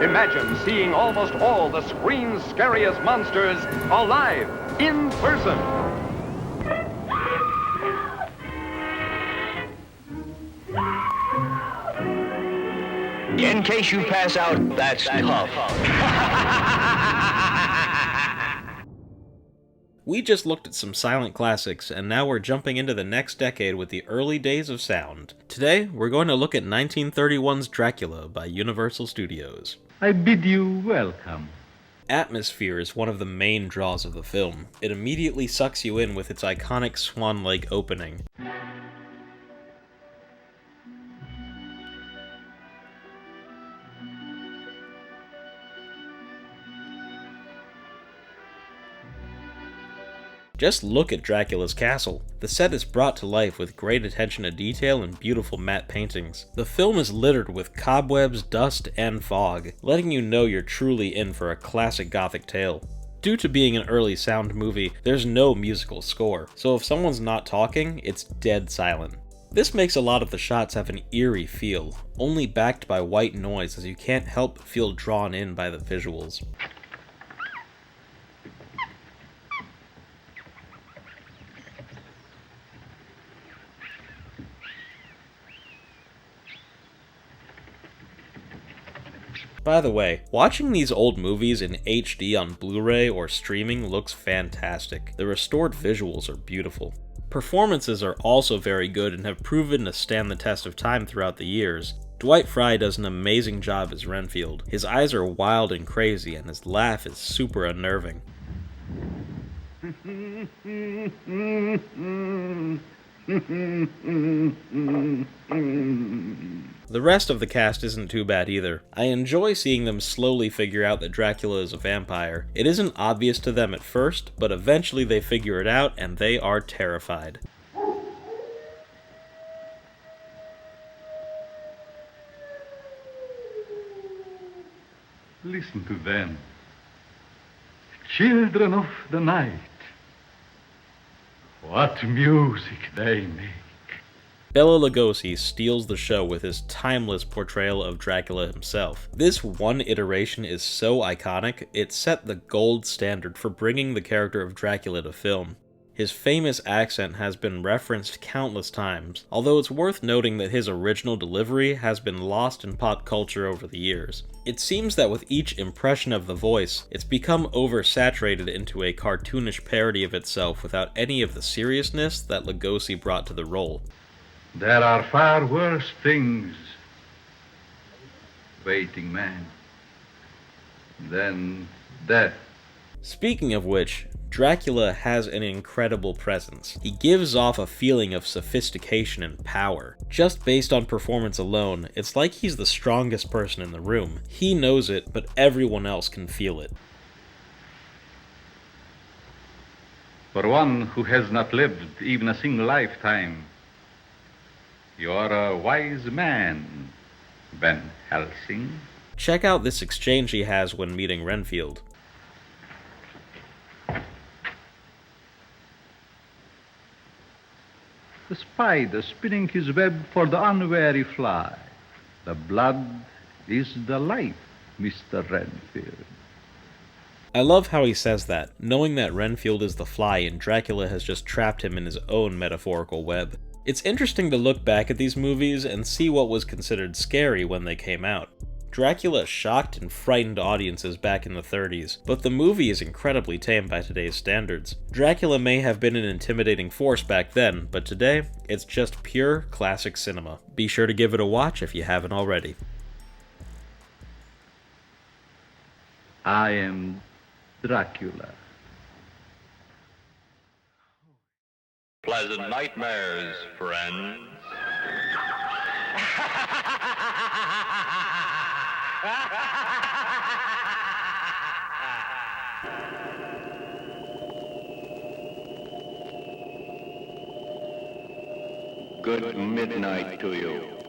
Imagine seeing almost all the screen's scariest monsters alive, in person. In case you pass out, that's tough. We just looked at some silent classics, and now we're jumping into the next decade with the early days of sound. Today, we're going to look at 1931's Dracula by Universal Studios. I bid you welcome. Atmosphere is one of the main draws of the film. It immediately sucks you in with its iconic Swan Lake opening. Just look at Dracula's castle. The set is brought to life with great attention to detail and beautiful matte paintings. The film is littered with cobwebs, dust, and fog, letting you know you're truly in for a classic Gothic tale. Due to being an early sound movie, there's no musical score, so if someone's not talking, it's dead silent. This makes a lot of the shots have an eerie feel, only backed by white noise as you can't help but feel drawn in by the visuals. By the way, watching these old movies in HD on Blu-ray or streaming looks fantastic. The restored visuals are beautiful. Performances are also very good and have proven to stand the test of time throughout the years. Dwight Frye does an amazing job as Renfield. His eyes are wild and crazy, and his laugh is super unnerving. The rest of the cast isn't too bad either. I enjoy seeing them slowly figure out that Dracula is a vampire. It isn't obvious to them at first, but eventually they figure it out and they are terrified. Listen to them. Children of the night. What music they make. Bela Lugosi steals the show with his timeless portrayal of Dracula himself. This one iteration is so iconic, it set the gold standard for bringing the character of Dracula to film. His famous accent has been referenced countless times, although it's worth noting that his original delivery has been lost in pop culture over the years. It seems that with each impression of the voice, it's become oversaturated into a cartoonish parody of itself without any of the seriousness that Lugosi brought to the role. There are far worse things waiting man than death. Speaking of which, Dracula has an incredible presence. He gives off a feeling of sophistication and power. Just based on performance alone, it's like he's the strongest person in the room. He knows it, but everyone else can feel it. For one who has not lived even a single lifetime, you are a wise man, Van Helsing. Check out this exchange he has when meeting Renfield. The spider spinning his web for the unwary fly. The blood is the life, Mr. Renfield. I love how he says that, knowing that Renfield is the fly and Dracula has just trapped him in his own metaphorical web. It's interesting to look back at these movies and see what was considered scary when they came out. Dracula shocked and frightened audiences back in the 30s, but the movie is incredibly tame by today's standards. Dracula may have been an intimidating force back then, but today, it's just pure classic cinema. Be sure to give it a watch if you haven't already. I am Dracula. Pleasant nightmares, friends. Good midnight to you.